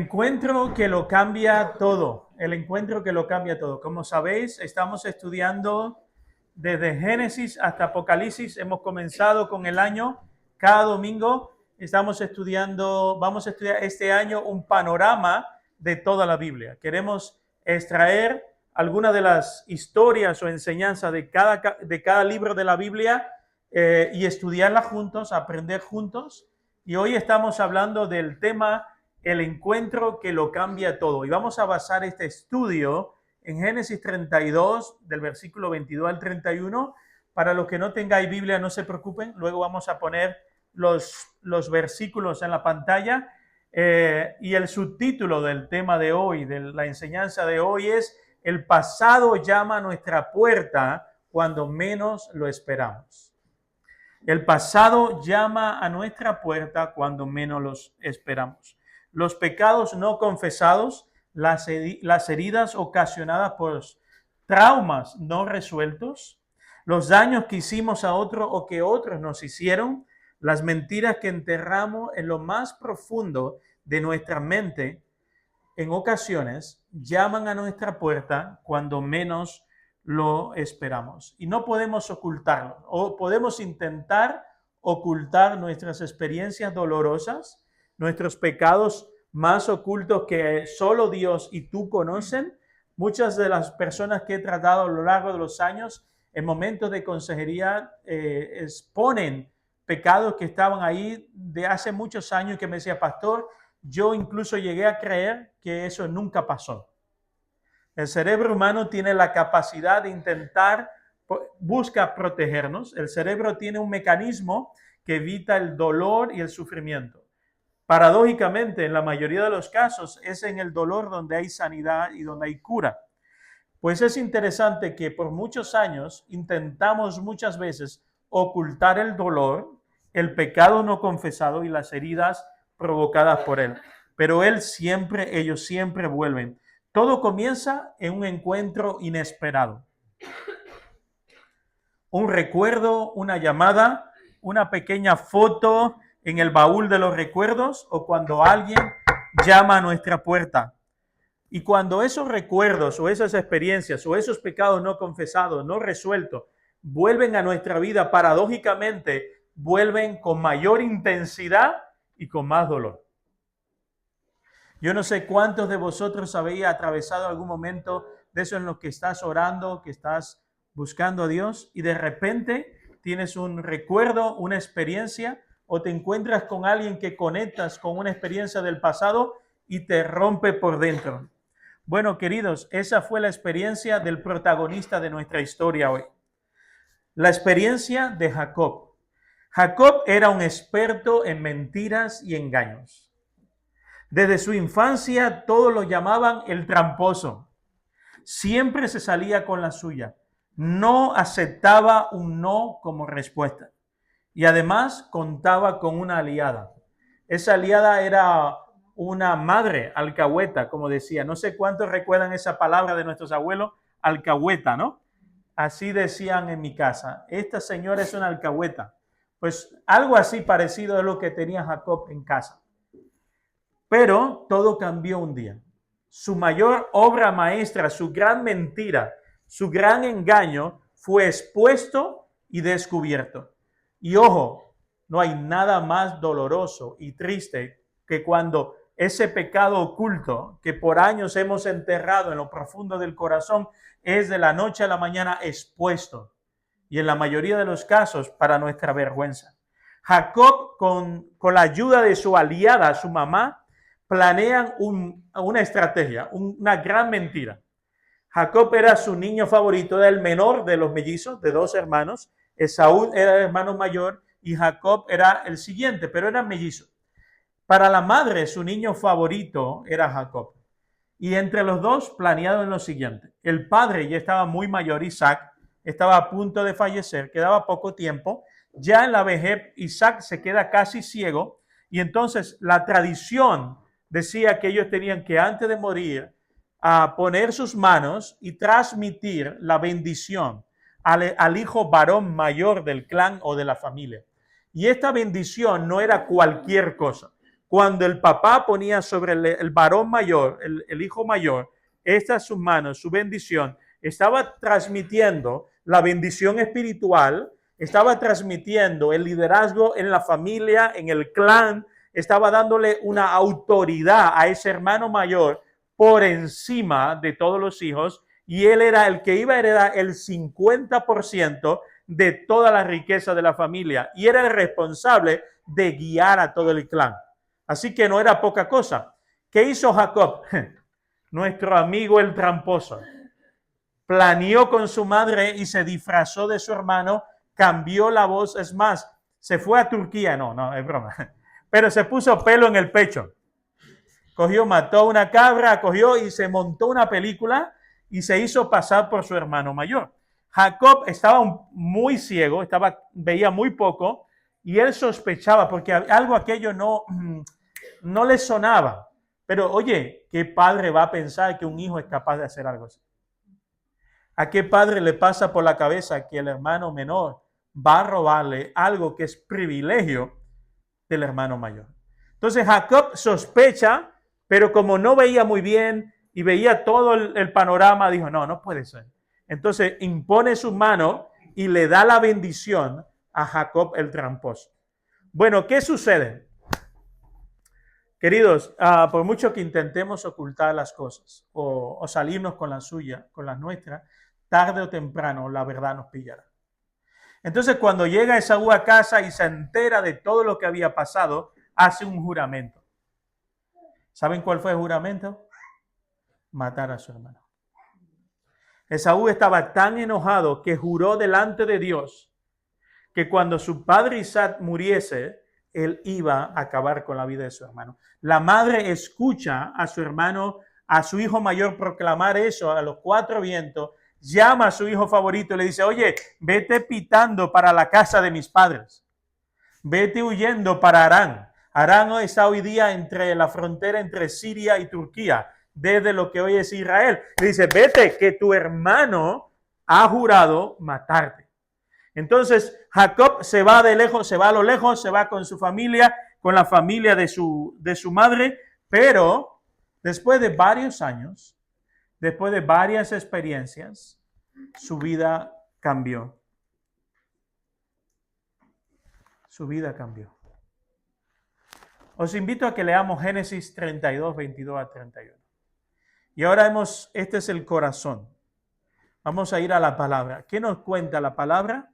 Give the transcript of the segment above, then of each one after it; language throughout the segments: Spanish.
Encuentro que lo cambia todo, el encuentro que lo cambia todo. Como sabéis, estamos estudiando desde Génesis hasta Apocalipsis. Hemos comenzado con el año, cada domingo vamos a estudiar este año un panorama de toda la Biblia. Queremos extraer algunas de las historias o enseñanzas de cada libro de la Biblia y estudiarla juntos, aprender juntos. Y hoy estamos hablando del tema el encuentro que lo cambia todo. Y vamos a basar este estudio en Génesis 32, del versículo 22 al 31. Para los que no tengáis Biblia, no se preocupen. Luego vamos a poner los versículos en la pantalla. Y el subtítulo del tema de hoy, de la enseñanza de hoy, es: el pasado llama a nuestra puerta cuando menos lo esperamos. El pasado llama a nuestra puerta cuando menos los esperamos. Los pecados no confesados, las heridas ocasionadas por traumas no resueltos, los daños que hicimos a otros o que otros nos hicieron, las mentiras que enterramos en lo más profundo de nuestra mente, en ocasiones llaman a nuestra puerta cuando menos lo esperamos. Y no podemos ocultarlo, o podemos intentar ocultar nuestras experiencias dolorosas, nuestros pecados más ocultos que solo Dios y tú conocen. Muchas de las personas que he tratado a lo largo de los años, en momentos de consejería, exponen pecados que estaban ahí de hace muchos años, que me decía: pastor, yo incluso llegué a creer que eso nunca pasó. El cerebro humano tiene la capacidad de intentar, busca protegernos. El cerebro tiene un mecanismo que evita el dolor y el sufrimiento. Paradójicamente, en la mayoría de los casos, es en el dolor donde hay sanidad y donde hay cura. Pues es interesante que por muchos años intentamos muchas veces ocultar el dolor, el pecado no confesado y las heridas provocadas por él. Pero ellos siempre vuelven. Todo comienza en un encuentro inesperado. Un recuerdo, una llamada, una pequeña foto en el baúl de los recuerdos, o cuando alguien llama a nuestra puerta. Y cuando esos recuerdos o esas experiencias o esos pecados no confesados, no resueltos, vuelven a nuestra vida, paradójicamente, vuelven con mayor intensidad y con más dolor. Yo no sé cuántos de vosotros habéis atravesado algún momento de eso en lo que estás orando, que estás buscando a Dios, y de repente tienes un recuerdo, una experiencia, o te encuentras con alguien que conectas con una experiencia del pasado y te rompe por dentro. Bueno, queridos, esa fue la experiencia del protagonista de nuestra historia hoy. La experiencia de Jacob. Jacob era un experto en mentiras y engaños. Desde su infancia todos lo llamaban el tramposo. Siempre se salía con la suya. No aceptaba un no como respuesta. Y además contaba con una aliada. Esa aliada era una madre alcahueta, como decía. No sé cuántos recuerdan esa palabra de nuestros abuelos, alcahueta, ¿no? Así decían en mi casa. Esta señora es una alcahueta. Pues algo así parecido es lo que tenía Jacob en casa. Pero todo cambió un día. Su mayor obra maestra, su gran mentira, su gran engaño fue expuesto y descubierto. Y ojo, no hay nada más doloroso y triste que cuando ese pecado oculto que por años hemos enterrado en lo profundo del corazón es de la noche a la mañana expuesto. Y en la mayoría de los casos para nuestra vergüenza. Jacob, con la ayuda de su aliada, su mamá, planean una estrategia, una gran mentira. Jacob era su niño favorito, era el menor de los mellizos, de 2 hermanos. Esaú era el hermano mayor y Jacob era el siguiente, pero eran mellizos. Para la madre, su niño favorito era Jacob. Y entre los dos planearon lo siguiente. El padre ya estaba muy mayor, Isaac, estaba a punto de fallecer, quedaba poco tiempo. Ya en la vejez, Isaac se queda casi ciego y entonces la tradición decía que ellos tenían que, antes de morir, poner sus manos y transmitir la bendición al hijo varón mayor del clan o de la familia. Y esta bendición no era cualquier cosa. Cuando el papá ponía sobre el varón mayor, el hijo mayor, estas sus manos, su bendición, estaba transmitiendo la bendición espiritual, estaba transmitiendo el liderazgo en la familia, en el clan, estaba dándole una autoridad a ese hermano mayor por encima de todos los hijos, y él era el que iba a heredar el 50% de toda la riqueza de la familia, y era el responsable de guiar a todo el clan. Así que no era poca cosa. ¿Qué hizo Jacob? Nuestro amigo el tramposo. Planeó con su madre y se disfrazó de su hermano, cambió la voz, es más, se fue a Turquía, no, es broma, pero se puso pelo en el pecho. Cogió, mató una cabra, cogió y se montó una película y se hizo pasar por su hermano mayor. Jacob estaba muy ciego, veía muy poco, y él sospechaba porque algo aquello no le sonaba. Pero oye, ¿qué padre va a pensar que un hijo es capaz de hacer algo así? ¿A qué padre le pasa por la cabeza que el hermano menor va a robarle algo que es privilegio del hermano mayor? Entonces Jacob sospecha, pero como no veía muy bien y veía todo el panorama, dijo, no puede ser. Entonces impone su mano y le da la bendición a Jacob el tramposo. Bueno, ¿qué sucede? Queridos, por mucho que intentemos ocultar las cosas o salirnos con la suya, con las nuestras, tarde o temprano la verdad nos pillará. Entonces, cuando llega Esaú a casa y se entera de todo lo que había pasado, hace un juramento. ¿Saben cuál fue el juramento? Matar a su hermano. Esaú estaba tan enojado que juró delante de Dios que cuando su padre Isaac muriese, él iba a acabar con la vida de su hermano. La madre escucha a su hermano, a su hijo mayor proclamar eso a los cuatro vientos, llama a su hijo favorito y le dice, oye, vete pitando para la casa de mis padres. Vete huyendo para Harán. Harán está hoy día entre la frontera entre Siria y Turquía, desde lo que hoy es Israel. Le dice, vete, que tu hermano ha jurado matarte. Entonces Jacob se va de lejos, se va a lo lejos, se va con su familia, con la familia de su madre, pero después de varios años, después de varias experiencias, su vida cambió. Su vida cambió. Os invito a que leamos Génesis 32, 22 a 31. Y ahora este es el corazón. Vamos a ir a la palabra. ¿Qué nos cuenta la palabra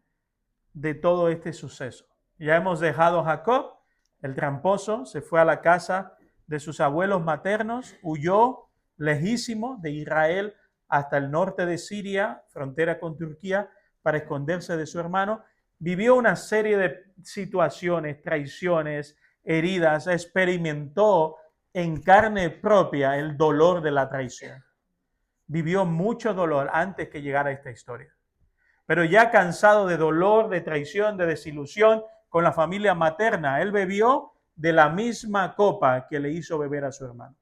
de todo este suceso? Ya hemos dejado a Jacob, el tramposo, se fue a la casa de sus abuelos maternos, huyó lejísimo de Israel hasta el norte de Siria, frontera con Turquía, para esconderse de su hermano. Vivió una serie de situaciones, traiciones, heridas, experimentó en carne propia el dolor de la traición. Vivió mucho dolor antes que llegara a esta historia. Pero ya cansado de dolor, de traición, de desilusión con la familia materna, él bebió de la misma copa que le hizo beber a su hermano.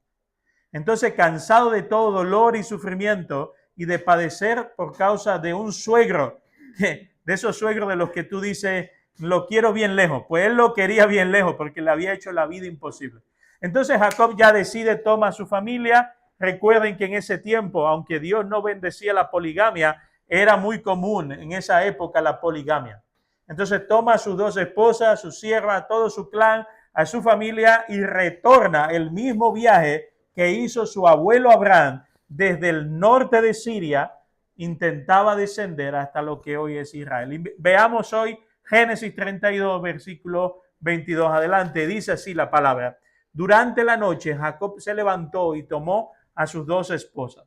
Entonces, cansado de todo dolor y sufrimiento y de padecer por causa de un suegro, de esos suegros de los que tú dices, lo quiero bien lejos, pues él lo quería bien lejos porque le había hecho la vida imposible. Entonces Jacob ya decide, toma a su familia. Recuerden que en ese tiempo, aunque Dios no bendecía la poligamia, era muy común en esa época la poligamia. Entonces toma a sus dos esposas, a su sierva, a todo su clan, a su familia y retorna el mismo viaje que hizo su abuelo Abraham desde el norte de Siria, intentaba descender hasta lo que hoy es Israel. Y veamos hoy Génesis 32, versículo 22 adelante. Dice así la palabra. Durante la noche Jacob se levantó y tomó a sus dos esposas,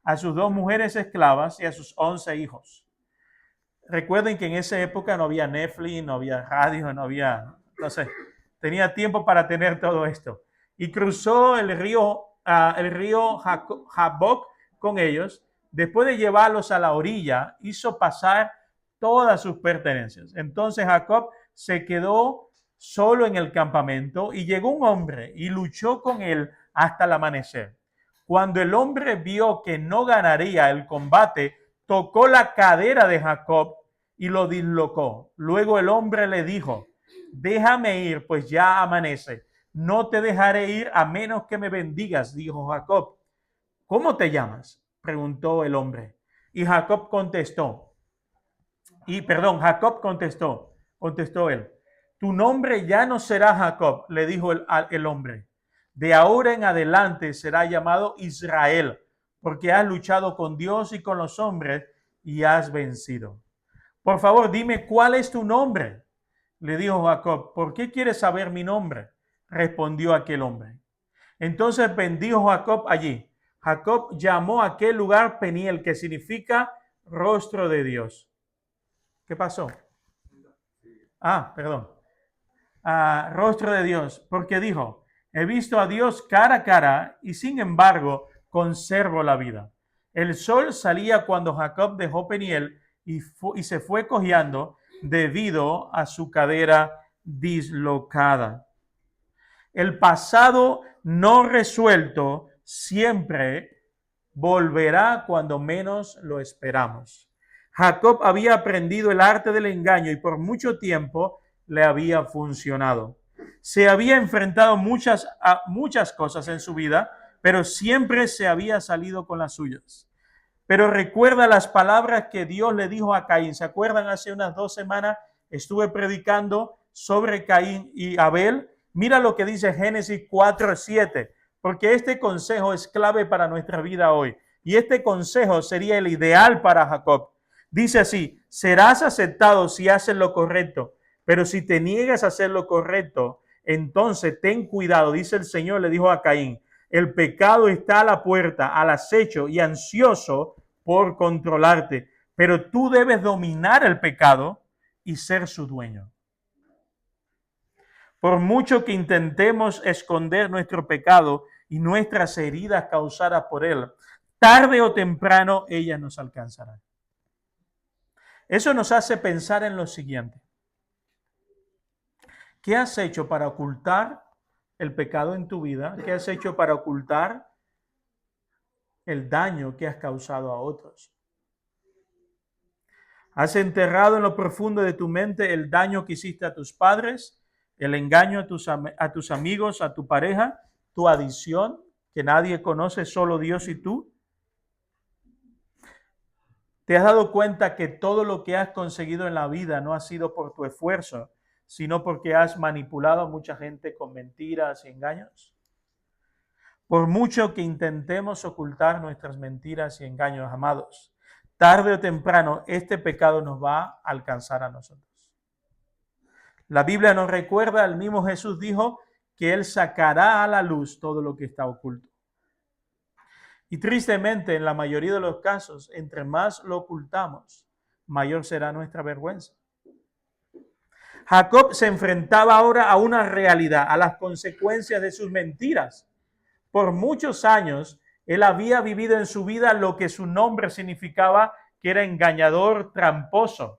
a sus dos mujeres esclavas y a sus 11 hijos. Recuerden que en esa época no había Netflix, no había radio, no sé, tenía tiempo para tener todo esto. Y cruzó el río Jaboc con ellos. Después de llevarlos a la orilla, hizo pasar todas sus pertenencias. Entonces Jacob se quedó solo en el campamento y llegó un hombre y luchó con él hasta el amanecer. Cuando el hombre vio que no ganaría el combate, tocó la cadera de Jacob y lo dislocó. Luego el hombre le dijo, déjame ir, pues ya amanece. no te dejaré ir a menos que me bendigas, dijo Jacob. ¿Cómo te llamas?, preguntó el hombre. Y Jacob contestó, contestó él, tu nombre ya no será Jacob, le dijo el hombre. De ahora en adelante será llamado Israel, porque has luchado con Dios y con los hombres y has vencido. Por favor, dime cuál es tu nombre, le dijo Jacob. ¿Por qué quieres saber mi nombre?, respondió aquel hombre. Entonces bendijo Jacob allí. Jacob llamó a aquel lugar Peniel, que significa rostro de Dios. ¿Qué pasó? Perdón. Rostro de Dios, porque dijo, he visto a Dios cara a cara y sin embargo conservo la vida. El sol salía cuando Jacob dejó Peniel y se fue cojeando debido a su cadera dislocada. El pasado no resuelto siempre volverá cuando menos lo esperamos. Jacob había aprendido el arte del engaño y por mucho tiempo le había funcionado. Se había enfrentado a muchas cosas en su vida, pero siempre se había salido con las suyas. Pero recuerda las palabras que Dios le dijo a Caín. ¿Se acuerdan? Hace unas 2 semanas estuve predicando sobre Caín y Abel. Mira lo que dice Génesis 4:7, porque este consejo es clave para nuestra vida hoy. Y este consejo sería el ideal para Jacob. Dice así, serás aceptado si haces lo correcto, pero si te niegas a hacer lo correcto, entonces ten cuidado, dice el Señor, le dijo a Caín, el pecado está a la puerta, al acecho y ansioso por controlarte, pero tú debes dominar el pecado y ser su dueño. Por mucho que intentemos esconder nuestro pecado y nuestras heridas causadas por él, tarde o temprano ellas nos alcanzarán. Eso nos hace pensar en lo siguiente. ¿Qué has hecho para ocultar el pecado en tu vida? ¿Qué has hecho para ocultar el daño que has causado a otros? ¿Has enterrado en lo profundo de tu mente el daño que hiciste a tus padres, el engaño a tus amigos, a tu pareja, tu adicción que nadie conoce, solo Dios y tú? ¿Te has dado cuenta que todo lo que has conseguido en la vida no ha sido por tu esfuerzo, sino porque has manipulado a mucha gente con mentiras y engaños? Por mucho que intentemos ocultar nuestras mentiras y engaños, amados, tarde o temprano este pecado nos va a alcanzar a nosotros. La Biblia nos recuerda, el mismo Jesús dijo que Él sacará a la luz todo lo que está oculto. Y tristemente, en la mayoría de los casos, entre más lo ocultamos, mayor será nuestra vergüenza. Jacob se enfrentaba ahora a una realidad, a las consecuencias de sus mentiras. Por muchos años, él había vivido en su vida lo que su nombre significaba, que era engañador, tramposo.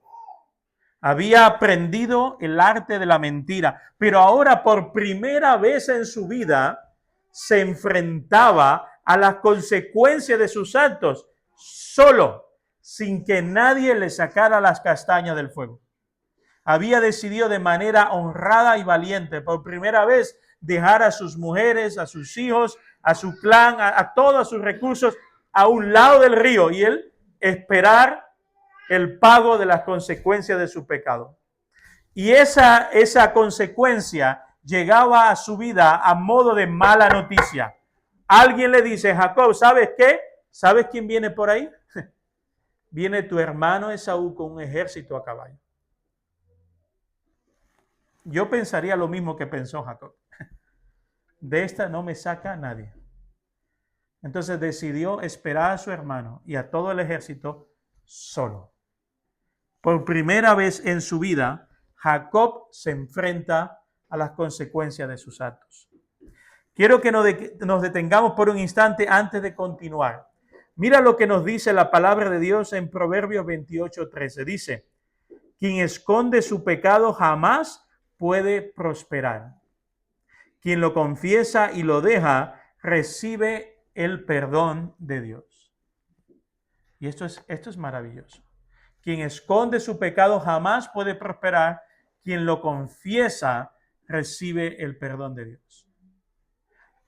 Había aprendido el arte de la mentira, pero ahora por primera vez en su vida se enfrentaba a las consecuencias de sus actos solo, sin que nadie le sacara las castañas del fuego. Había decidido de manera honrada y valiente por primera vez dejar a sus mujeres, a sus hijos, a su clan, a todos sus recursos a un lado del río y él esperar el pago de las consecuencias de su pecado. Y esa consecuencia llegaba a su vida a modo de mala noticia. Alguien le dice, Jacob, ¿sabes qué? ¿Sabes quién viene por ahí? Viene tu hermano Esaú con un ejército a caballo. Yo pensaría lo mismo que pensó Jacob. De esta no me saca nadie. Entonces decidió esperar a su hermano y a todo el ejército solo. Por primera vez en su vida, Jacob se enfrenta a las consecuencias de sus actos. Quiero que nos detengamos por un instante antes de continuar. Mira lo que nos dice la palabra de Dios en Proverbios 28:13. Dice, quien esconde su pecado jamás puede prosperar. Quien lo confiesa y lo deja, recibe el perdón de Dios. Y esto es maravilloso. Quien esconde su pecado jamás puede prosperar. Quien lo confiesa recibe el perdón de Dios.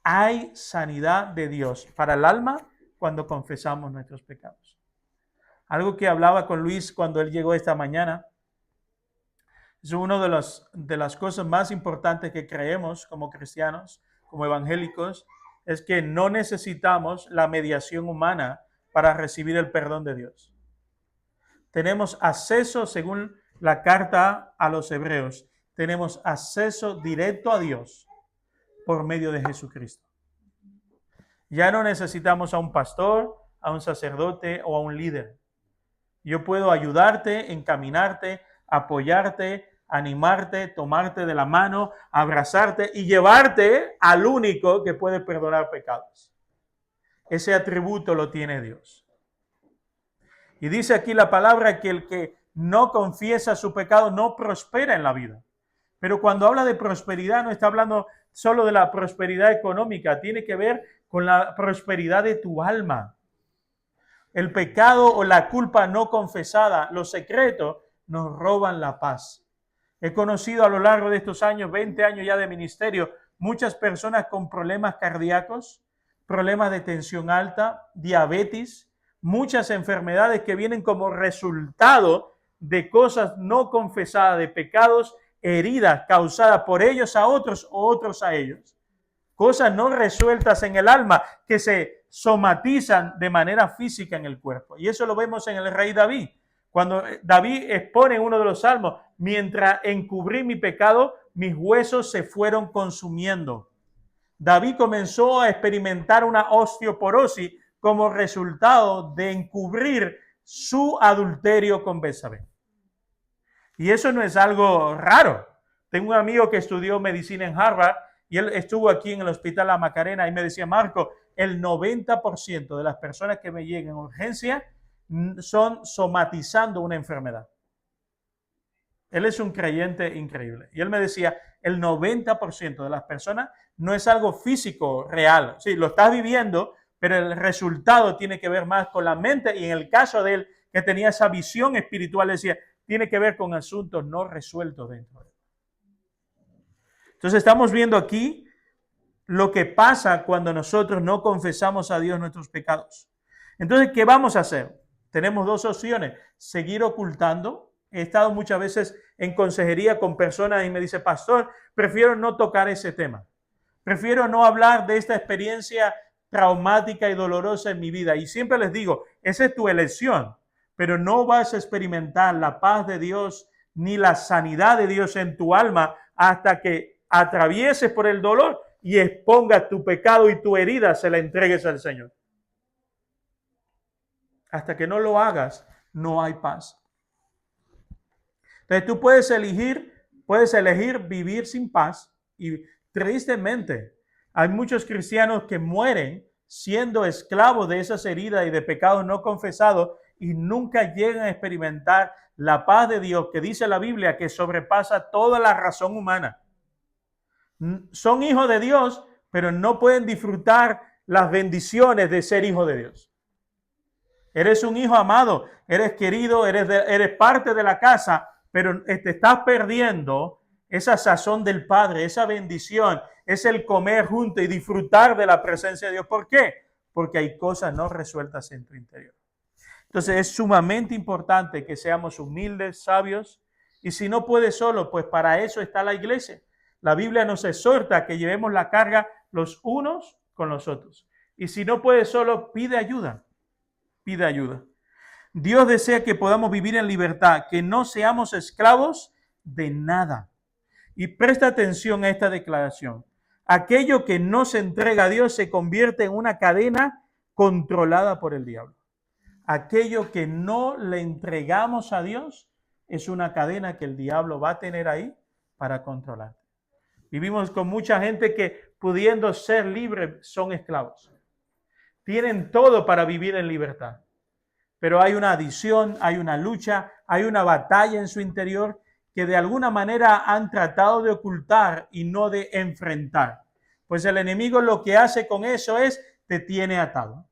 Hay sanidad de Dios para el alma cuando confesamos nuestros pecados. Algo que hablaba con Luis cuando él llegó esta mañana, es una de las cosas más importantes que creemos como cristianos, como evangélicos, es que no necesitamos la mediación humana para recibir el perdón de Dios. Tenemos acceso, según la carta a los Hebreos, tenemos acceso directo a Dios por medio de Jesucristo. Ya no necesitamos a un pastor, a un sacerdote o a un líder. Yo puedo ayudarte, encaminarte, apoyarte, animarte, tomarte de la mano, abrazarte y llevarte al único que puede perdonar pecados. Ese atributo lo tiene Dios. Y dice aquí la palabra que el que no confiesa su pecado no prospera en la vida. Pero cuando habla de prosperidad no está hablando solo de la prosperidad económica, tiene que ver con la prosperidad de tu alma. El pecado o la culpa no confesada, los secretos, nos roban la paz. He conocido a lo largo de estos años, 20 años ya de ministerio, muchas personas con problemas cardíacos, problemas de tensión alta, diabetes, muchas enfermedades que vienen como resultado de cosas no confesadas, de pecados, heridas causadas por ellos a otros o otros a ellos. Cosas no resueltas en el alma que se somatizan de manera física en el cuerpo. Y eso lo vemos en el rey David. Cuando David expone en uno de los salmos, mientras encubrí mi pecado, mis huesos se fueron consumiendo. David comenzó a experimentar una osteoporosis como resultado de encubrir su adulterio con Betsabé. Y eso no es algo raro. Tengo un amigo que estudió medicina en Harvard y él estuvo aquí en el Hospital La Macarena y me decía, Marco, el 90% de las personas que me llegan en urgencia son somatizando una enfermedad. Él es un creyente increíble. Y él me decía, el 90% de las personas no es algo físico real. Sí, lo estás viviendo, pero el resultado tiene que ver más con la mente. Y en el caso de él, que tenía esa visión espiritual, decía, tiene que ver con asuntos no resueltos dentro de él. Entonces estamos viendo aquí lo que pasa cuando nosotros no confesamos a Dios nuestros pecados. Entonces, ¿qué vamos a hacer? Tenemos dos opciones. Seguir ocultando. He estado muchas veces en consejería con personas y me dice, pastor, prefiero no tocar ese tema. Prefiero no hablar de esta experiencia traumática y dolorosa en mi vida. Y siempre les digo, esa es tu elección, pero no vas a experimentar la paz de Dios ni la sanidad de Dios en tu alma hasta que atravieses por el dolor y expongas tu pecado y tu herida, se la entregues al Señor. Hasta que no lo hagas, no hay paz. Entonces tú puedes elegir vivir sin paz y tristemente hay muchos cristianos que mueren siendo esclavos de esas heridas y de pecados no confesados y nunca llegan a experimentar la paz de Dios que dice la Biblia que sobrepasa toda la razón humana. Son hijos de Dios, pero no pueden disfrutar las bendiciones de ser hijo de Dios. Eres un hijo amado, eres querido, eres parte de la casa, pero te estás perdiendo esa sazón del Padre, esa bendición, es el comer junto y disfrutar de la presencia de Dios. ¿Por qué? Porque hay cosas no resueltas en tu interior. Entonces es sumamente importante que seamos humildes, sabios, y si no puedes solo, pues para eso está la iglesia. La Biblia nos exhorta a que llevemos la carga los unos con los otros. Y si no puedes solo, pide ayuda. Pide ayuda. Dios desea que podamos vivir en libertad, que no seamos esclavos de nada. Y presta atención a esta declaración. Aquello que no se entrega a Dios se convierte en una cadena controlada por el diablo. Aquello que no le entregamos a Dios es una cadena que el diablo va a tener ahí para controlarte. Vivimos con mucha gente que pudiendo ser libre son esclavos. Tienen todo para vivir en libertad. Pero hay una adicción, hay una lucha, hay una batalla en su interior que de alguna manera han tratado de ocultar y no de enfrentar. Pues el enemigo lo que hace con eso es te tiene atado.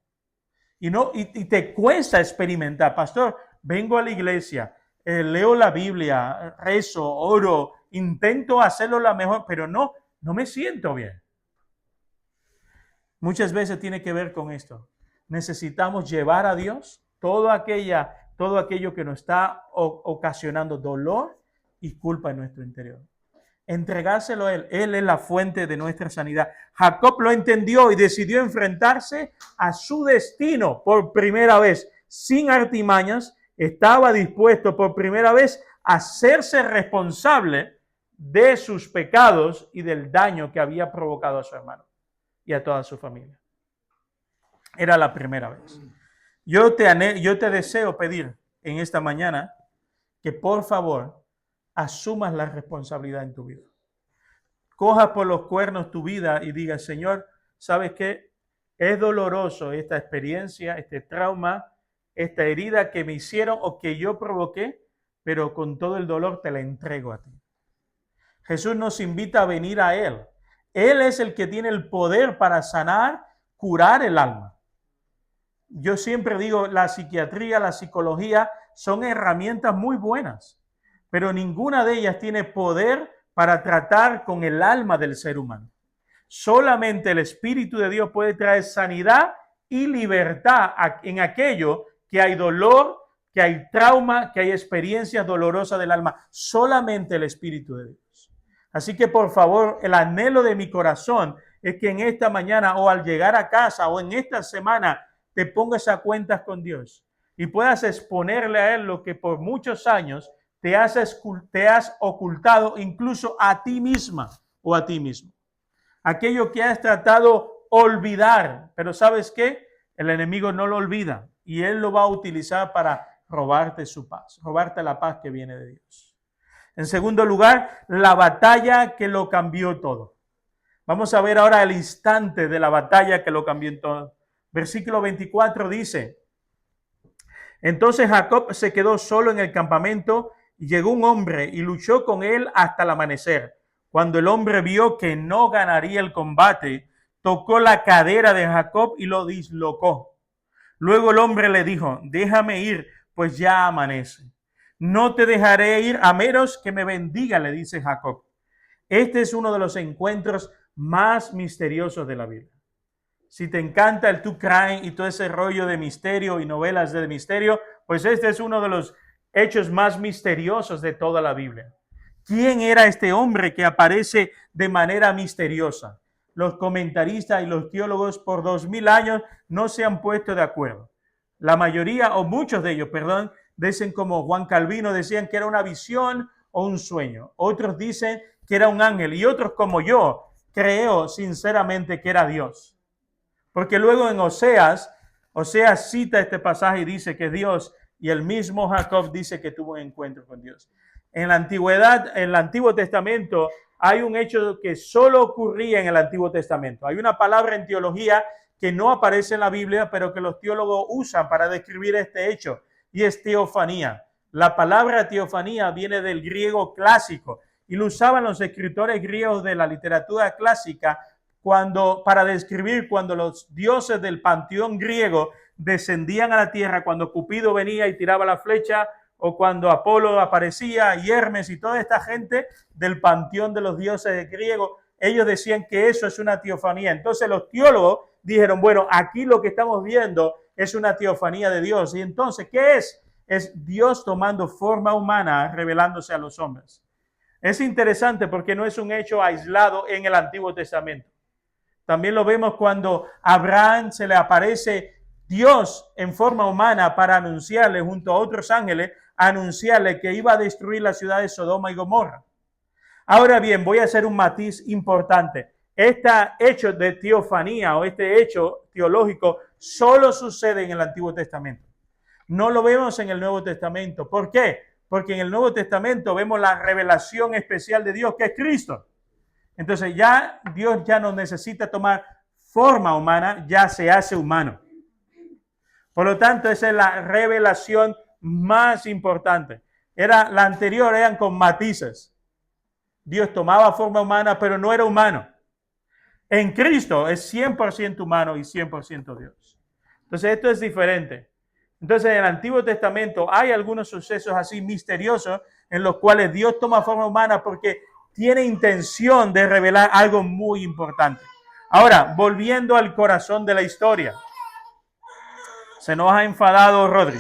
Y te cuesta experimentar. Pastor, vengo a la iglesia, leo la Biblia, rezo, oro, intento hacerlo la mejor, pero no me siento bien. Muchas veces tiene que ver con esto. Necesitamos llevar a Dios todo aquello que nos está ocasionando dolor y culpa en nuestro interior. Entregárselo a Él. Él es la fuente de nuestra sanidad. Jacob lo entendió y decidió enfrentarse a su destino por primera vez, sin artimañas. Estaba dispuesto por primera vez a hacerse responsable de sus pecados y del daño que había provocado a su hermano y a toda su familia. Era la primera vez. Yo te deseo pedir en esta mañana que por favor asumas la responsabilidad en tu vida. Cojas por los cuernos tu vida y digas, Señor, ¿sabes qué? Es doloroso esta experiencia, este trauma, esta herida que me hicieron o que yo provoqué, pero con todo el dolor te la entrego a ti. Jesús nos invita a venir a Él. Él es el que tiene el poder para sanar, curar el alma. Yo siempre digo, la psiquiatría, la psicología son herramientas muy buenas, pero ninguna de ellas tiene poder para tratar con el alma del ser humano. Solamente el Espíritu de Dios puede traer sanidad y libertad en aquello que hay dolor, que hay trauma, que hay experiencias dolorosas del alma. Solamente el Espíritu de Dios. Así que por favor, el anhelo de mi corazón es que en esta mañana o al llegar a casa o en esta semana te pongas a cuentas con Dios y puedas exponerle a Él lo que por muchos años te has ocultado incluso a ti misma o a ti mismo. Aquello que has tratado olvidar, pero ¿sabes qué? El enemigo no lo olvida y él lo va a utilizar para robarte su paz, robarte la paz que viene de Dios. En segundo lugar, la batalla que lo cambió todo. Vamos a ver ahora el instante de la batalla que lo cambió todo. Versículo 24 dice, entonces Jacob se quedó solo en el campamento y llegó un hombre y luchó con él hasta el amanecer. Cuando el hombre vio que no ganaría el combate, tocó la cadera de Jacob y lo dislocó. Luego el hombre le dijo, déjame ir, pues ya amanece. No te dejaré ir a menos que me bendiga, le dice Jacob. Este es uno de los encuentros más misteriosos de la Biblia. Si te encanta el true crime y todo ese rollo de misterio y novelas de misterio, pues este es uno de los hechos más misteriosos de toda la Biblia. ¿Quién era este hombre que aparece de manera misteriosa? Los comentaristas y los teólogos por 2000 años no se han puesto de acuerdo. La mayoría, o muchos de ellos, dicen como Juan Calvino, decían que era una visión o un sueño. Otros dicen que era un ángel y otros como yo creo sinceramente que era Dios. Porque luego en Oseas cita este pasaje y dice que Dios y el mismo Jacob dice que tuvo un encuentro con Dios. En la antigüedad, en el Antiguo Testamento, hay un hecho que solo ocurría en el Antiguo Testamento. Hay una palabra en teología que no aparece en la Biblia, pero que los teólogos usan para describir este hecho, y es teofanía. La palabra teofanía viene del griego clásico y lo usaban los escritores griegos de la literatura clásica para describir cuando los dioses del panteón griego descendían a la tierra, cuando Cupido venía y tiraba la flecha, o cuando Apolo aparecía, y Hermes y toda esta gente del panteón de los dioses griegos, ellos decían que eso es una teofanía. Entonces los teólogos dijeron, bueno, aquí lo que estamos viendo es una teofanía de Dios. Y entonces, ¿qué es? Es Dios tomando forma humana, revelándose a los hombres. Es interesante porque no es un hecho aislado en el Antiguo Testamento. También lo vemos cuando a Abraham se le aparece Dios en forma humana para anunciarle, junto a otros ángeles, anunciarle que iba a destruir la ciudad de Sodoma y Gomorra. Ahora bien, voy a hacer un matiz importante. Este hecho de teofanía o este hecho teológico solo sucede en el Antiguo Testamento. No lo vemos en el Nuevo Testamento. ¿Por qué? Porque en el Nuevo Testamento vemos la revelación especial de Dios, que es Cristo. Entonces Dios ya no necesita tomar forma humana, ya se hace humano. Por lo tanto, esa es la revelación más importante. La anterior eran con matices. Dios tomaba forma humana, pero no era humano. En Cristo es 100% humano y 100% Dios. Entonces esto es diferente. Entonces, en el Antiguo Testamento hay algunos sucesos así misteriosos en los cuales Dios toma forma humana porque tiene intención de revelar algo muy importante. Ahora, volviendo al corazón de la historia. Se nos ha enfadado Rodri.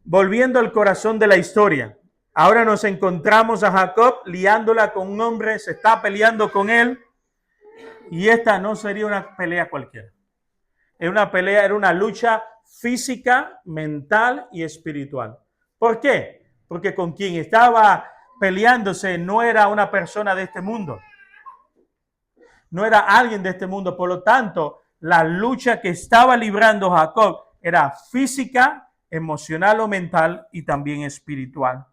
Volviendo al corazón de la historia. Ahora nos encontramos a Jacob liándola con un hombre, se está peleando con él. Y esta no sería una pelea cualquiera. Era una pelea, era una lucha física, mental y espiritual. ¿Por qué? Porque con quien estaba peleándose no era una persona de este mundo. No era alguien de este mundo. Por lo tanto, la lucha que estaba librando Jacob era física, emocional o mental y también espiritual.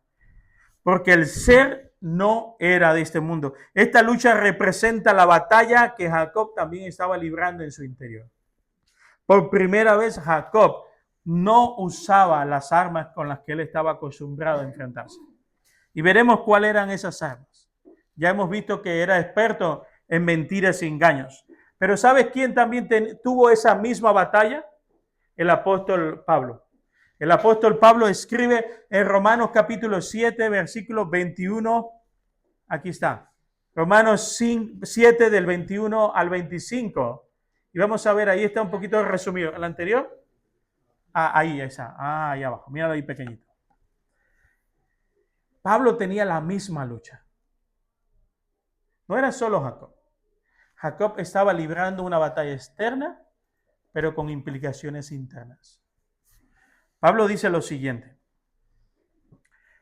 Porque el ser no era de este mundo. Esta lucha representa la batalla que Jacob también estaba librando en su interior. Por primera vez Jacob no usaba las armas con las que él estaba acostumbrado a enfrentarse. Y veremos cuáles eran esas armas. Ya hemos visto que era experto en mentiras y engaños. Pero ¿sabes quién también tuvo esa misma batalla? El apóstol Pablo. El apóstol Pablo escribe en Romanos capítulo 7, versículo 21. Aquí está. Romanos 7 del 21 al 25. Y vamos a ver, ahí está un poquito resumido. ¿El anterior? Ahí está. Ahí abajo. Míralo ahí pequeñito. Pablo tenía la misma lucha. No era solo Jacob. Jacob estaba librando una batalla externa, pero con implicaciones internas. Pablo dice lo siguiente.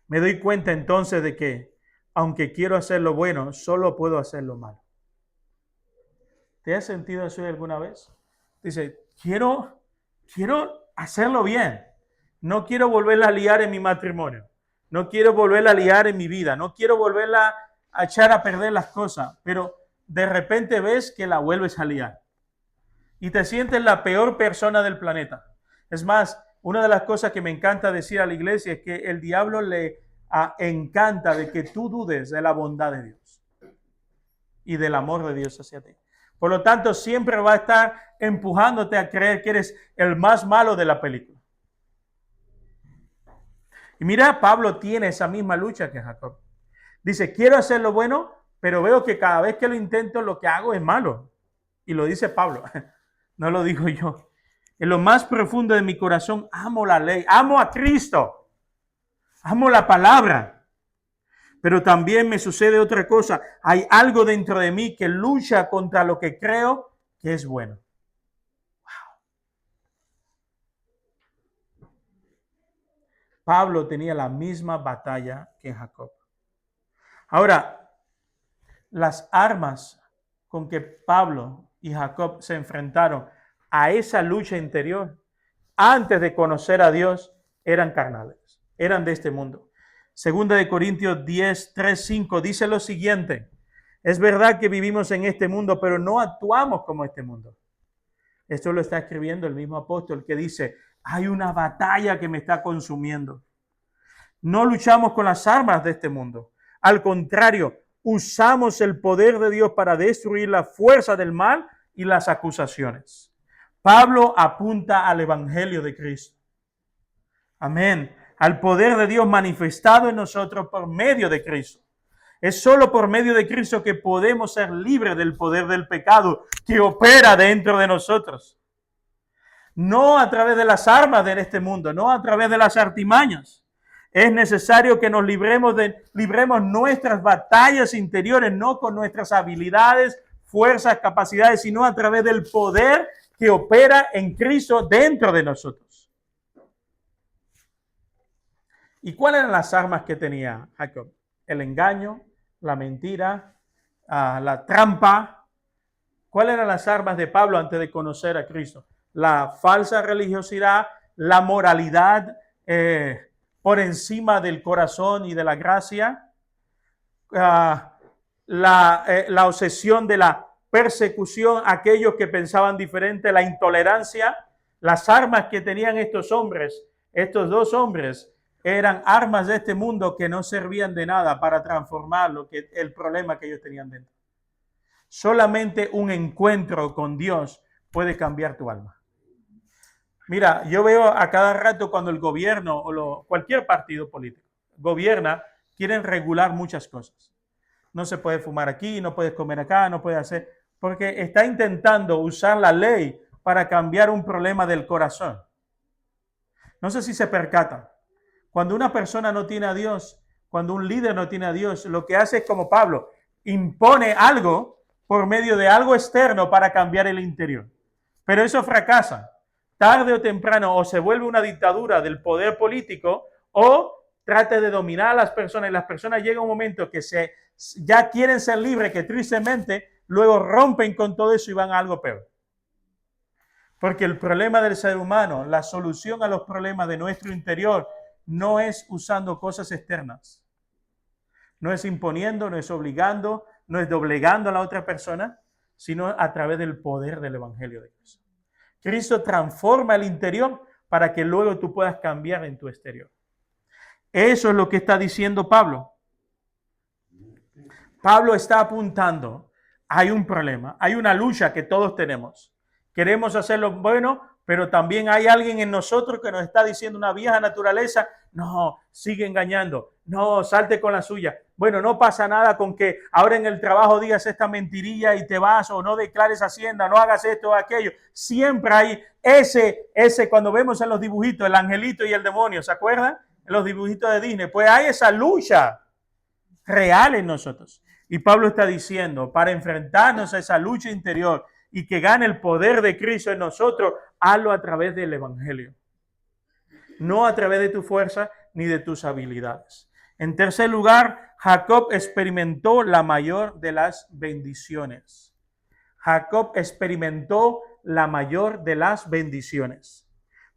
Me doy cuenta entonces de que, aunque quiero hacer lo bueno, solo puedo hacer lo malo. ¿Te has sentido eso alguna vez? Dice, quiero hacerlo bien. No quiero volverla a liar en mi matrimonio. No quiero volverla a liar en mi vida. No quiero volverla a echar a perder las cosas. Pero de repente ves que la vuelves a liar. Y te sientes la peor persona del planeta. Es más, una de las cosas que me encanta decir a la iglesia es que el diablo le encanta de que tú dudes de la bondad de Dios y del amor de Dios hacia ti. Por lo tanto, siempre va a estar empujándote a creer que eres el más malo de la película. Y mira, Pablo tiene esa misma lucha que Jacob. Dice, quiero hacer lo bueno, pero veo que cada vez que lo intento, lo que hago es malo. Y lo dice Pablo, no lo digo yo. En lo más profundo de mi corazón amo la ley, amo a Cristo, amo la palabra. Pero también me sucede otra cosa. Hay algo dentro de mí que lucha contra lo que creo que es bueno. Wow. Pablo tenía la misma batalla que Jacob. Ahora, las armas con que Pablo y Jacob se enfrentaron a esa lucha interior antes de conocer a Dios eran carnales, eran de este mundo. Segunda de Corintios 10, 3, 5 dice lo siguiente. Es verdad que vivimos en este mundo, pero no actuamos como este mundo. Esto lo está escribiendo el mismo apóstol que dice, hay una batalla que me está consumiendo. No luchamos con las armas de este mundo. Al contrario, usamos el poder de Dios para destruir la fuerza del mal y las acusaciones. Pablo apunta al evangelio de Cristo. Amén. Al poder de Dios manifestado en nosotros por medio de Cristo. Es solo por medio de Cristo que podemos ser libres del poder del pecado que opera dentro de nosotros. No a través de las armas de este mundo, no a través de las artimañas. Es necesario que nos libremos nuestras batallas interiores, no con nuestras habilidades, fuerzas, capacidades, sino a través del poder que opera en Cristo dentro de nosotros. ¿Y cuáles eran las armas que tenía Jacob? El engaño, la mentira, la trampa. ¿Cuáles eran las armas de Pablo antes de conocer a Cristo? La falsa religiosidad, la moralidad por encima del corazón y de la gracia, la obsesión de la persecución a aquellos que pensaban diferente, la intolerancia. Las armas que tenían estos dos hombres, eran armas de este mundo que no servían de nada para transformar el problema que ellos tenían dentro. Solamente un encuentro con Dios puede cambiar tu alma. Mira, yo veo a cada rato cuando el gobierno o cualquier partido político gobierna, quieren regular muchas cosas. No se puede fumar aquí, no puedes comer acá, no puedes hacer, porque está intentando usar la ley para cambiar un problema del corazón. No sé si se percatan. Cuando una persona no tiene a Dios, cuando un líder no tiene a Dios, lo que hace es como Pablo, impone algo por medio de algo externo para cambiar el interior. Pero eso fracasa. Tarde o temprano o se vuelve una dictadura del poder político o trate de dominar a las personas y las personas llega un momento que ya quieren ser libres, que tristemente luego rompen con todo eso y van a algo peor. Porque el problema del ser humano, la solución a los problemas de nuestro interior, no es usando cosas externas. No es imponiendo, no es obligando, no es doblegando a la otra persona, sino a través del poder del Evangelio de Cristo. Cristo transforma el interior para que luego tú puedas cambiar en tu exterior. Eso es lo que está diciendo Pablo. Pablo está apuntando, hay un problema, hay una lucha que todos tenemos. Queremos hacer lo bueno, pero también hay alguien en nosotros que nos está diciendo una vieja naturaleza, no, sigue engañando, no, salte con la suya. Bueno, no pasa nada con que ahora en el trabajo digas esta mentirilla y te vas, o no declares Hacienda, no hagas esto o aquello. Siempre hay ese cuando vemos en los dibujitos, el angelito y el demonio, ¿se acuerdan? En los dibujitos de Disney, pues hay esa lucha real en nosotros. Y Pablo está diciendo, para enfrentarnos a esa lucha interior y que gane el poder de Cristo en nosotros, hazlo a través del Evangelio. No a través de tu fuerza ni de tus habilidades. En tercer lugar, Jacob experimentó la mayor de las bendiciones. Jacob experimentó la mayor de las bendiciones.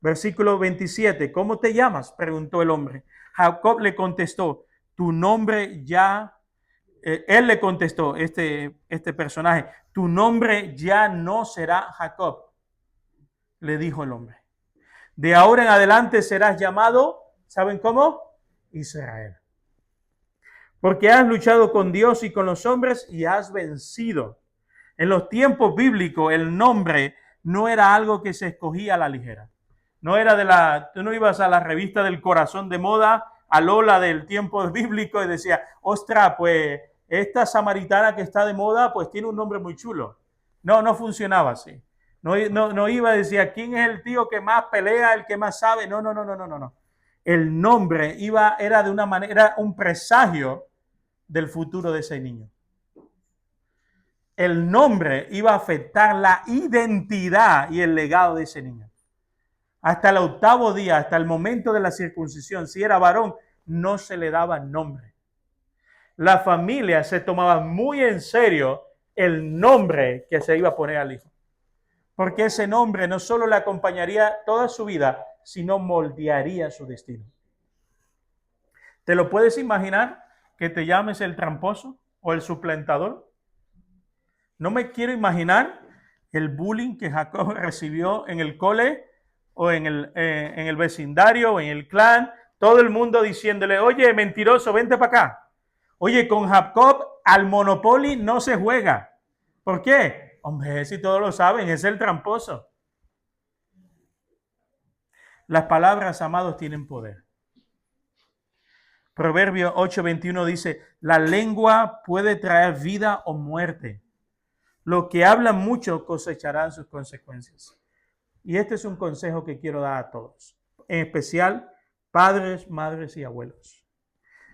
Versículo 27, ¿cómo te llamas?, preguntó el hombre. Jacob le contestó, tu nombre ya... él le contestó, este personaje, tu nombre ya no será Jacob, le dijo el hombre. De ahora en adelante serás llamado, ¿saben cómo? Israel. Porque has luchado con Dios y con los hombres y has vencido. En los tiempos bíblicos el nombre no era algo que se escogía a la ligera. No era tú no ibas a la revista del corazón de moda, a Lola del tiempo bíblico y decía, ostras, pues esta samaritana que está de moda, pues tiene un nombre muy chulo. No funcionaba así. No iba a decir, ¿quién es el tío que más pelea, el que más sabe? No. El nombre era de una manera, era un presagio del futuro de ese niño. El nombre iba a afectar la identidad y el legado de ese niño. Hasta el octavo día, hasta el momento de la circuncisión, si era varón, no se le daba nombre. La familia se tomaba muy en serio el nombre que se iba a poner al hijo. Porque ese nombre no solo le acompañaría toda su vida, sino moldearía su destino. ¿Te lo puedes imaginar que te llames el tramposo o el suplantador? No me quiero imaginar el bullying que Jacob recibió en el cole o en el vecindario o en el clan. Todo el mundo diciéndole, oye, mentiroso, vente para acá. Oye, con Jacob al Monopoly no se juega. ¿Por qué? Hombre, si todos lo saben, es el tramposo. Las palabras, amados, tienen poder. Proverbio 8:21 dice, la lengua puede traer vida o muerte. Lo que hablan mucho cosecharán sus consecuencias. Y este es un consejo que quiero dar a todos, en especial padres, madres y abuelos.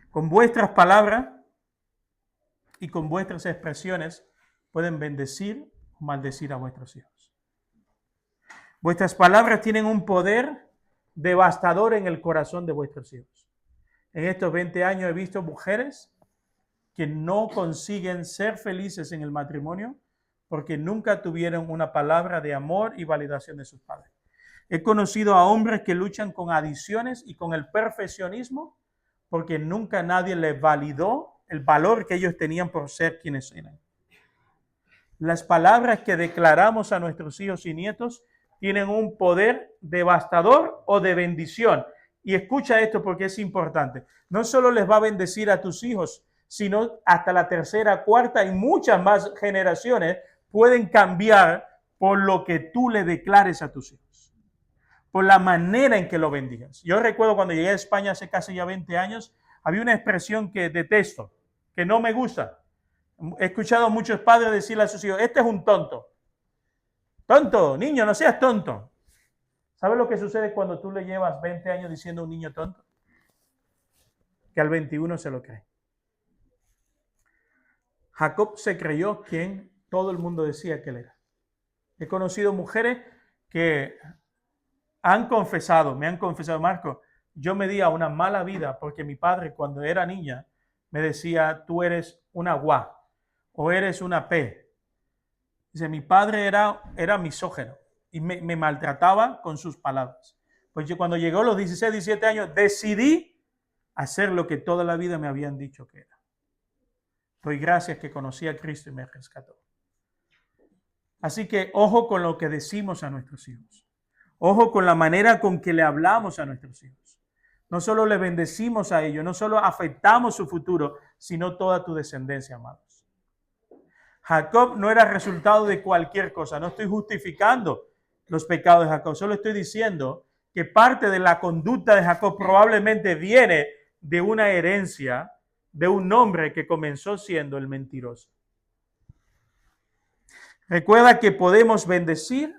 Con vuestras palabras y con vuestras expresiones pueden bendecir o maldecir a vuestros hijos. Vuestras palabras tienen un poder devastador en el corazón de vuestros hijos. En estos 20 años he visto mujeres que no consiguen ser felices en el matrimonio porque nunca tuvieron una palabra de amor y validación de sus padres. He conocido a hombres que luchan con adicciones y con el perfeccionismo porque nunca nadie les validó el valor que ellos tenían por ser quienes eran. Las palabras que declaramos a nuestros hijos y nietos tienen un poder devastador o de bendición. Y escucha esto porque es importante. No solo les va a bendecir a tus hijos, sino hasta la tercera, cuarta y muchas más generaciones pueden cambiar por lo que tú le declares a tus hijos. por la manera en que lo bendigas. Yo recuerdo cuando llegué a España hace casi ya 20 años, había una expresión que detesto, que no me gusta. He escuchado a muchos padres decirle a sus hijos, este es un tonto. Tonto, niño, no seas tonto. ¿Sabes lo que sucede cuando tú le llevas 20 años diciendo a un niño tonto? Que al 21 se lo cree. Jacob se creyó quien todo el mundo decía que él era. He conocido mujeres que me han confesado, Marco, yo me di a una mala vida porque mi padre cuando era niña me decía, tú eres una guá o eres una P. Dice, mi padre era misógino y me maltrataba con sus palabras. Pues yo cuando llegó a los 16, 17 años decidí hacer lo que toda la vida me habían dicho que era. Doy gracias que conocí a Cristo y me rescató. Así que ojo con lo que decimos a nuestros hijos. Ojo con la manera con que le hablamos a nuestros hijos. No solo le bendecimos a ellos, no solo afectamos su futuro, sino toda tu descendencia, amados. Jacob no era resultado de cualquier cosa. No estoy justificando los pecados de Jacob. Solo estoy diciendo que parte de la conducta de Jacob probablemente viene de una herencia de un hombre que comenzó siendo el mentiroso. Recuerda que podemos bendecir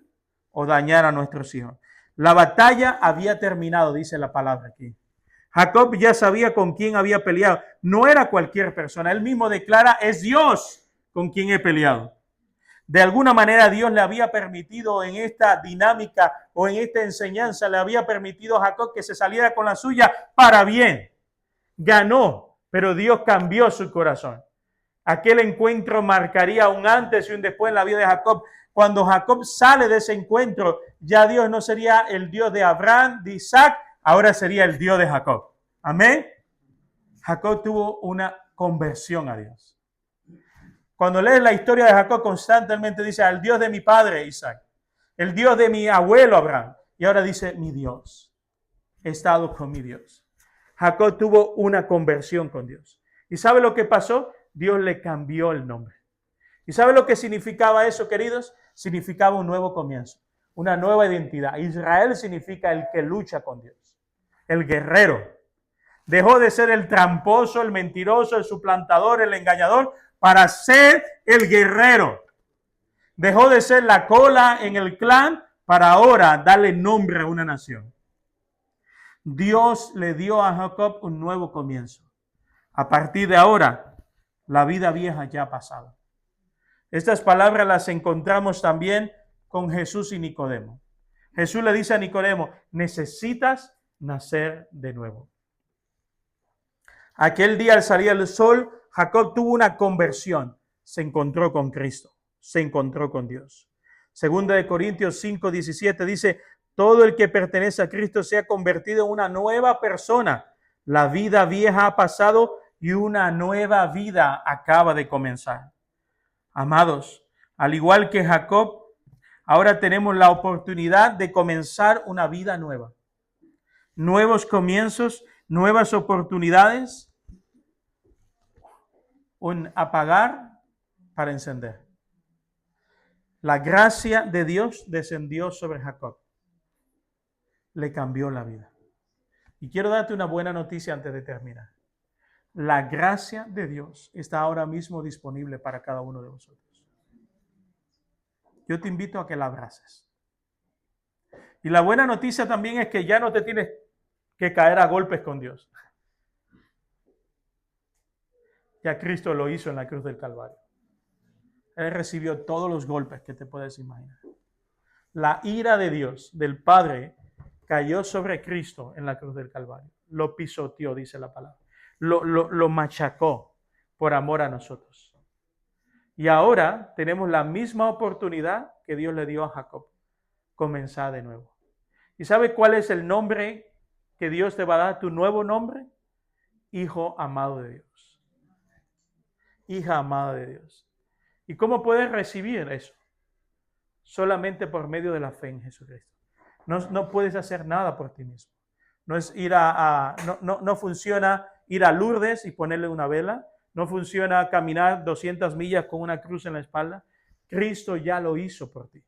o dañar a nuestros hijos. La batalla había terminado, dice la palabra aquí. Jacob ya sabía con quién había peleado. No era cualquier persona. Él mismo declara, es Dios con quien he peleado. De alguna manera Dios le había permitido en esta dinámica o en esta enseñanza, le había permitido a Jacob que se saliera con la suya para bien. Ganó, pero Dios cambió su corazón. Aquel encuentro marcaría un antes y un después en la vida de Jacob. Cuando Jacob sale de ese encuentro, ya Dios no sería el Dios de Abraham, de Isaac, ahora sería el Dios de Jacob. Amén. Jacob tuvo una conversión a Dios. Cuando lees la historia de Jacob, constantemente dice al Dios de mi padre Isaac, el Dios de mi abuelo Abraham, y ahora dice mi Dios. He estado con mi Dios. Jacob tuvo una conversión con Dios. ¿Y sabe lo que pasó? Dios le cambió el nombre. ¿Y sabe lo que significaba eso, queridos? Significaba un nuevo comienzo, una nueva identidad. Israel significa el que lucha con Dios, el guerrero. Dejó de ser el tramposo, el mentiroso, el suplantador, el engañador, para ser el guerrero. Dejó de ser la cola en el clan para ahora darle nombre a una nación. Dios le dio a Jacob un nuevo comienzo. A partir de ahora, la vida vieja ya ha pasado. Estas palabras las encontramos también con Jesús y Nicodemo. Jesús le dice a Nicodemo, necesitas nacer de nuevo. Aquel día al salir el sol, Jacob tuvo una conversión. Se encontró con Cristo, se encontró con Dios. Segunda de Corintios 5:17 dice, todo el que pertenece a Cristo se ha convertido en una nueva persona. La vida vieja ha pasado y una nueva vida acaba de comenzar. Amados, al igual que Jacob, ahora tenemos la oportunidad de comenzar una vida nueva. Nuevos comienzos, nuevas oportunidades. Un apagar para encender. La gracia de Dios descendió sobre Jacob. Le cambió la vida. Y quiero darte una buena noticia antes de terminar. La gracia de Dios está ahora mismo disponible para cada uno de vosotros. Yo te invito a que la abraces. Y la buena noticia también es que ya no te tienes que caer a golpes con Dios. Ya Cristo lo hizo en la cruz del Calvario. Él recibió todos los golpes que te puedes imaginar. La ira de Dios, del Padre, cayó sobre Cristo en la cruz del Calvario. Lo pisoteó, dice la palabra. Lo machacó por amor a nosotros. Y ahora tenemos la misma oportunidad que Dios le dio a Jacob. Comenzar de nuevo. ¿Y sabe cuál es el nombre que Dios te va a dar? ¿Tu nuevo nombre? Hijo amado de Dios. Hija amada de Dios. ¿Y cómo puedes recibir eso? Solamente por medio de la fe en Jesucristo. No puedes hacer nada por ti mismo. No es ir no funciona ir a Lourdes y ponerle una vela. No funciona caminar 200 millas con una cruz en la espalda. Cristo ya lo hizo por ti.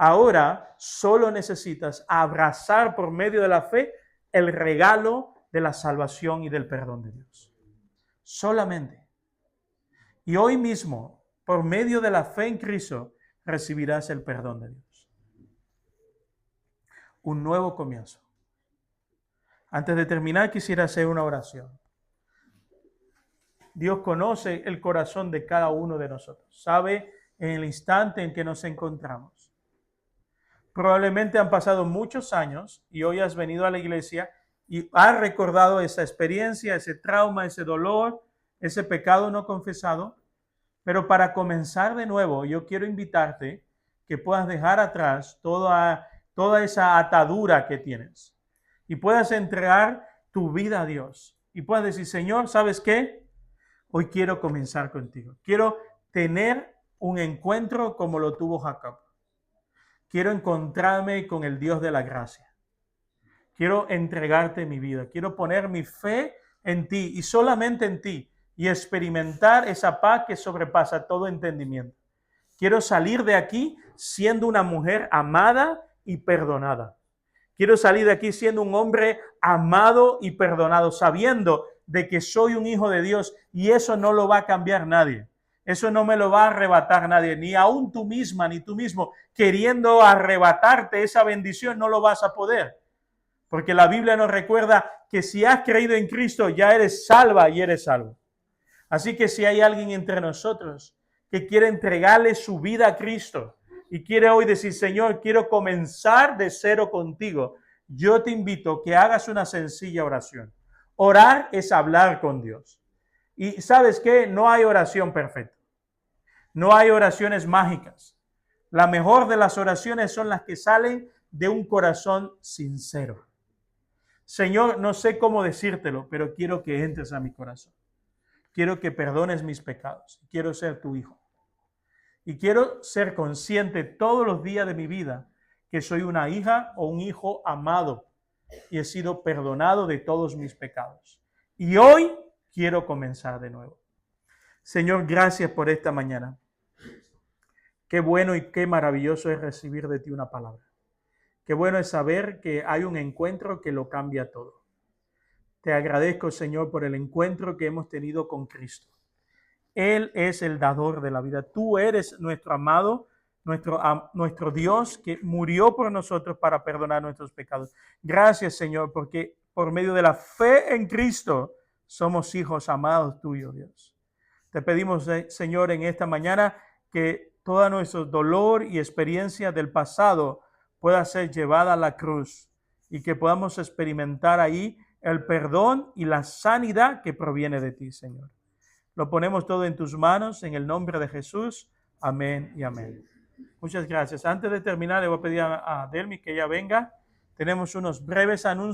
Ahora solo necesitas abrazar por medio de la fe el regalo de la salvación y del perdón de Dios. Solamente. Y hoy mismo, por medio de la fe en Cristo, recibirás el perdón de Dios. Un nuevo comienzo. Antes de terminar, quisiera hacer una oración. Dios conoce el corazón de cada uno de nosotros. Sabe en el instante en que nos encontramos. Probablemente han pasado muchos años y hoy has venido a la iglesia y has recordado esa experiencia, ese trauma, ese dolor, ese pecado no confesado. Pero para comenzar de nuevo, yo quiero invitarte que puedas dejar atrás toda esa atadura que tienes y puedas entregar tu vida a Dios y puedas decir, Señor, ¿sabes qué? Hoy quiero comenzar contigo. Quiero tener un encuentro como lo tuvo Jacob. Quiero encontrarme con el Dios de la gracia. Quiero entregarte mi vida. Quiero poner mi fe en ti y solamente en ti y experimentar esa paz que sobrepasa todo entendimiento. Quiero salir de aquí siendo una mujer amada y perdonada. Quiero salir de aquí siendo un hombre amado y perdonado, sabiendo de que soy un hijo de Dios y eso no lo va a cambiar nadie. Eso no me lo va a arrebatar nadie, ni aún tú misma, ni tú mismo, queriendo arrebatarte esa bendición, no lo vas a poder. Porque la Biblia nos recuerda que si has creído en Cristo, ya eres salva y eres salvo. Así que si hay alguien entre nosotros que quiere entregarle su vida a Cristo y quiere hoy decir, Señor, quiero comenzar de cero contigo, yo te invito a que hagas una sencilla oración. Orar es hablar con Dios. Y ¿sabes qué? No hay oración perfecta. No hay oraciones mágicas. La mejor de las oraciones son las que salen de un corazón sincero. Señor, no sé cómo decírtelo, pero quiero que entres a mi corazón. Quiero que perdones mis pecados. Quiero ser tu hijo. Y quiero ser consciente todos los días de mi vida que soy una hija o un hijo amado y he sido perdonado de todos mis pecados. Y hoy quiero comenzar de nuevo. Señor, gracias por esta mañana. Qué bueno y qué maravilloso es recibir de ti una palabra. Qué bueno es saber que hay un encuentro que lo cambia todo. Te agradezco, Señor, por el encuentro que hemos tenido con Cristo. Él es el dador de la vida. Tú eres nuestro amado, nuestro Dios que murió por nosotros para perdonar nuestros pecados. Gracias, Señor, porque por medio de la fe en Cristo somos hijos amados tuyos, Dios. Te pedimos, Señor, en esta mañana que todo nuestro dolor y experiencia del pasado pueda ser llevada a la cruz y que podamos experimentar ahí el perdón y la sanidad que proviene de ti, Señor. Lo ponemos todo en tus manos, en el nombre de Jesús. Amén y amén. Muchas gracias. Antes de terminar, le voy a pedir a Delmi que ella venga. Tenemos unos breves anuncios.